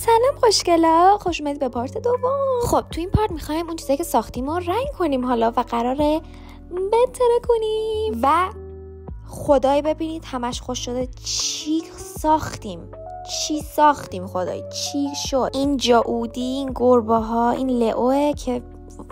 سلام خوشگلا، خوش اومدید به پارت دوم. خب تو این پارت میخوایم اون چیزایی که ساختیم رو رنگ کنیم حالا و قراره بهتره کنیم و خدای ببینید همش خوش شده. چی ساختیم خدای چی شد. این جاودی، این گربه ها، این لئوه که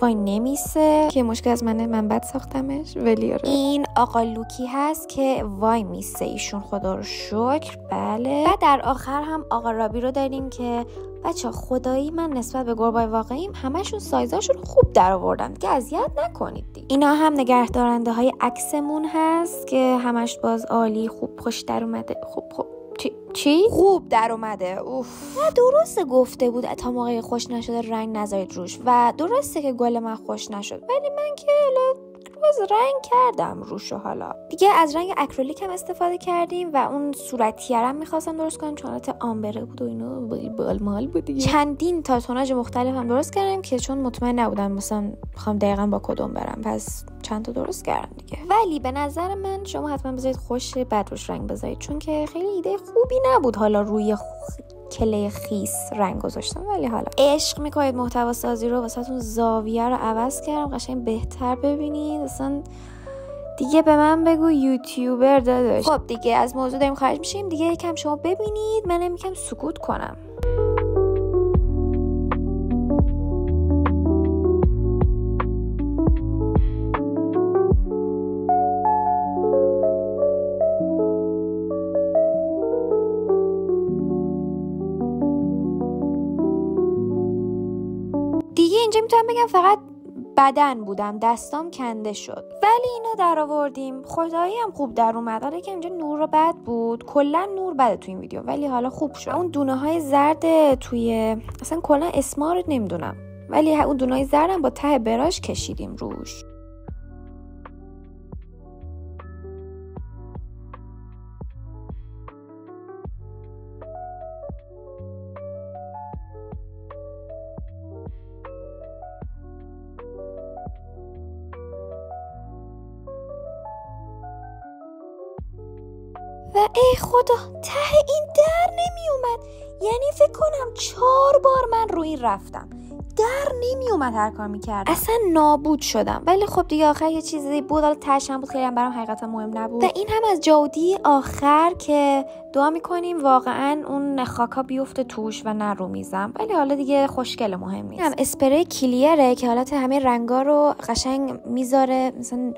وای نمیسه که مشکل از من بد ساختمش ولی آره. این آقا لوکی هست که وای میسه ایشون خدا رو شکر. بله. و در آخر هم آقا رابی رو داریم که بچه خدایی من نسبت به گربه‌های واقعیم همشون سایزاشون خوب در آوردن که اذیت نکنید دیگه. اینا هم نگهدارنده های عکسمون هست که همش باز عالی خوب خوش در اومده. چی؟ خوب در اومده. اوف. و درسته گفته بود تا موقعی خوش نشده رنگ نذارید روش و درسته که گل من خوش نشد ولی من که باز رنگ کردم روشو. حالا دیگه از رنگ اکریلیک هم استفاده کردیم و اون صورتیه هم میخواستم درست کنم چون حالت آمبره بود و اینو بالمال بود دیگه. چندین تا توناژ مختلف هم درست کردم که چون مطمئن نبودم مثلا بخوام دقیقاً با کدوم برم پس چند تا درست کردم دیگه. ولی به نظر من شما حتما بذارید خوش بعد روش رنگ بذارید چون که خیلی ایده خوبی نبود حالا روی کله خیس رنگ گذاشتم ولی حالا عشق میکنید محتوا سازی رو واسهتون زاویه رو عوض کردم قشنگ بهتر ببینید. اصلا دیگه به من بگو یوتیوبر داداش. خب دیگه از موضوع داریم خارج میشیم دیگه. یکم شما ببینید منم یکم سکوت کنم. دیگه اینجا میتونم بگم فقط بدن بودم دستام کنده شد ولی اینو در آوردیم. خدایی هم خوب در اومد. حالا که اینجا نور رو بد بود کلا نور بده تو این ویدیو ولی حالا خوب شد. اون دونه های زرد توی اصلا کلا اسما رو نمیدونم ولی اون دونه های زردم با ته براش کشیدیم روش. و ای خدا ته این در نمی اومد. یعنی فکر کنم 4 بار من روی این رفتم در نمی اومد هر کار میکردم اصلا نابود شدم. ولی خب دیگه آخر یه چیزی بود حالا تهش هم بود خیلی هم برام حقیقتا مهم نبود. و این هم از جاودی آخر که دعا میکنیم واقعا اون خاکا بیفته توش و نه رو میزم ولی حالا دیگه خوشگله مهم نیست. هم اسپری کلیره که حالت همه رنگا رو قشنگ میذاره مثلا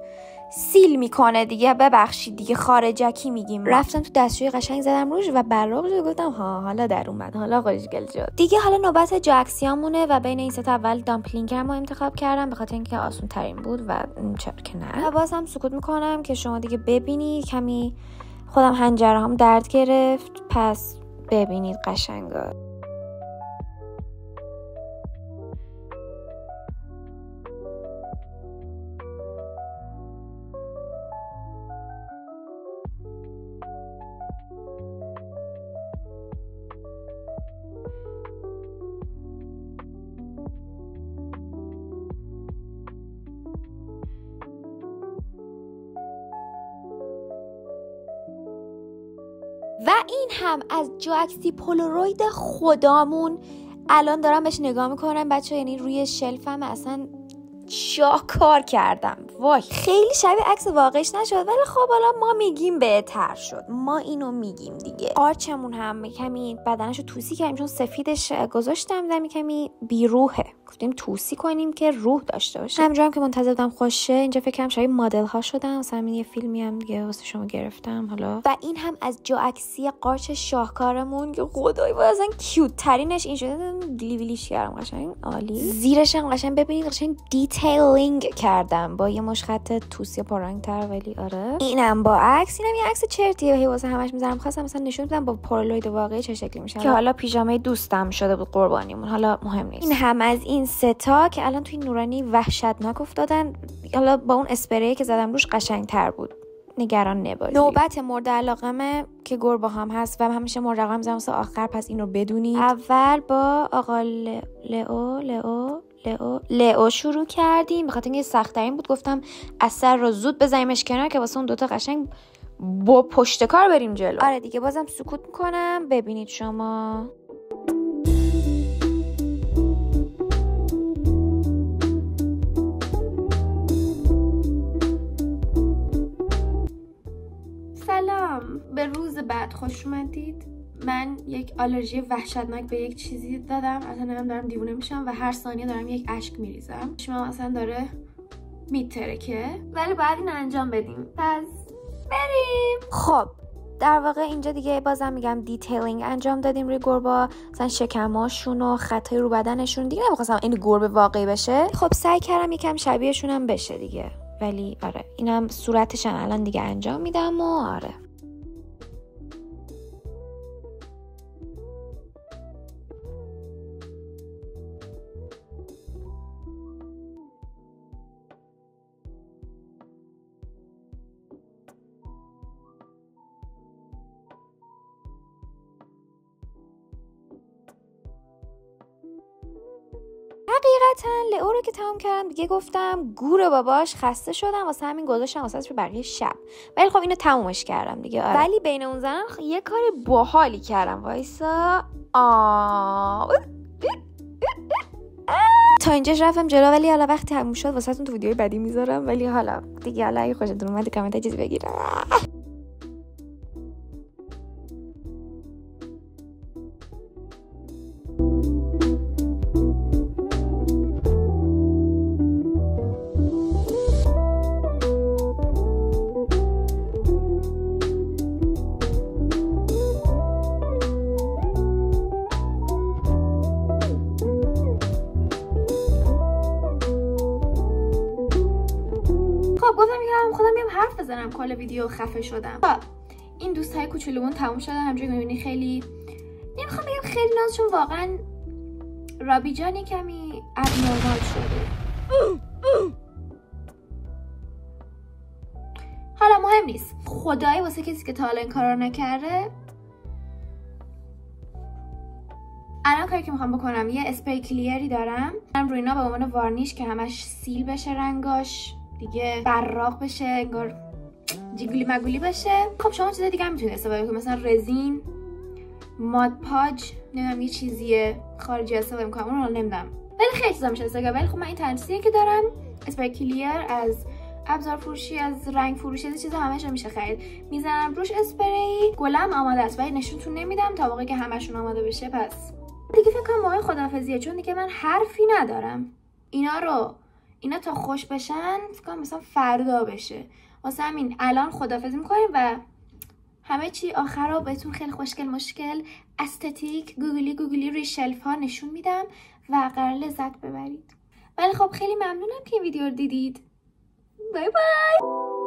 سیل میکنه دیگه. ببخشید دیگه خارجکی میگیم. رفتم تو دستشویی قشنگ زدم روش و براق شد گفتم ها حالا در اومد حالا خوشگل شد دیگه. حالا نوبت جاکسیامونه و بین این سه تا اول دامپلینگرم رو انتخاب کردم به خاطر اینکه آسون ترین بود و چرا که نه. و باز هم سکوت میکنم که شما دیگه ببینید. کمی خودم حنجرهام درد گرفت پس ببینید قشنگا. و این هم از جاکسی پولاروید خدامون. الان دارم بهش نگاه میکنم بچه یعنی روی شلفم اصلا شاهکار کردم. وای خیلی شبیه عکس واقعیش نشد ولی خب حالا ما میگیم بهتر شد. ما اینو میگیم دیگه. قارچمون هم کمی بدنشو توسی کردیم چون سفیدش گذاشتم دمی کمی بیروحه گفتیم توسی کنیم که روح داشته باشه. همینجوری که منتظر بودم خوشه اینجا فکرم شبیه مدل ها شدم مثلا یه فیلمی هم دیگه واسه شما گرفتم حالا. و این هم از جاکسی قارچ شاهکارمون که خدای واسه اصلا کیوت ترینش این شده. گلیویلیش کردم قشنگ عالی. زیرش هم قشنگ ببینید قشنگ دیتیلینگ کردم با یه مش خط توسی پررنگ‌تر ولی آره. اینم با عکس. اینم یه عکس چرتیه واسه همش میذارم. خواستم مثلا نشون بدم با پولاروید واقعی چه شکلی میشه که حالا پیژامه دوستم شده بود قربانیمون حالا مهم نیست. این هم از این سه تا که الان توی نورانی وحشتناک افتادن. حالا با اون اسپری که زدم روش قشنگ‌تر بود نگران نباشید. نوبت مورد علاقمه که گربه هم هست و همیشه مورد علاقه میذارم واسه آخر پس اینو بدونید. اول با آقا لئو شروع کردیم بخاطر اینکه سخت ترین بود. گفتم اثر رو زود بزنیمش کنار که واسه اون دوتا قشنگ با پشت کار بریم جلو. آره دیگه بازم سکوت میکنم ببینید شما. گفتید. من یک آلرژی وحشتناک به یک چیزی دادم، اصلا نمیدونم دارم دیوونه میشم و هر ثانیه دارم یک اشک میریزم. شما اصلا داره میترکه، ولی باید این انجام بدیم. پس بریم. خب در واقع اینجا دیگه بازم میگم دیتیلینگ انجام دادیم روی گربا، مثلا شکماشون و خطای رو بدنشون. دیگه نمیخواستم این گربه واقعی بشه. خب سعی کردم یکم شبیهشون هم بشه دیگه، ولی آره اینم صورتش الان دیگه انجام میدم و آره. حقیقتا لئو رو که تمام کردم دیگه گفتم گور باباش، خسته شدم واسه همین گذاشتم واسه رو بقیه شب. ولی خب اینو تمومش کردم دیگه. آره. ولی بین اون زنان یه کاری باحالی کردم. وایسا. تا اینجاش رفتم جلو، ولی حالا وقتی تموم شد واسهتون تو ویدیوی بعدی میذارم. ولی حالا دیگه حالا اگه خوشتون اومد کامنت چیزی بگیرم. گفتم میگم خودم بیام حرف بزنم، کل ویدیو خفه شدم. این دوستای کوچولومون تموم شده. همونجوری میبینی خیلی نمیخوام بگم خیلی ناز، چون واقعا رابی جان کمی ابنورمال شده. حالا مهم نیست. خدایی واسه کسی که تا حالا این کارا نکرده، الان کاری که میخوام بکنم یه اسپری کلیری دارم روی اینا به عنوان وارنیش که همش سیل بشه، رنگاش دیگه براق بشه، انگار جیگولی مگولی بشه. خب شما چیز دیگه هم میتونید استفاده کنید، مثلا رزین، ماد پاج، نمیدونم یه چیزیه خارجی استفاده میکنم، اون رو نمیدونم، ولی خیلی چیزا میشه استفاده. ولی خب من این تنسیه که دارم اسپری کلیر از ابزار فروشی، از رنگ فروشی، از چیزا همش میشه خرید. میزنم روش اسپری، گلم آماده است ولی نشونتون نمیدم تا موقعی که همشون آماده بشه. پس دیگه فکر کنم موقع خداحافظیه، چون دیگه من حرفی ندارم. اینا تا خوش بشن فکر کنم مثلا فردا بشه. واسه همین الان خداحافظی میکنیم و همه چی آخر رو بهتون خیلی خوشگل مشکل استتیک گوگلی روی شلف ها نشون میدم و قرار لذت ببرید. ولی خب خیلی ممنونم که این ویدیو رو دیدید. بای بای.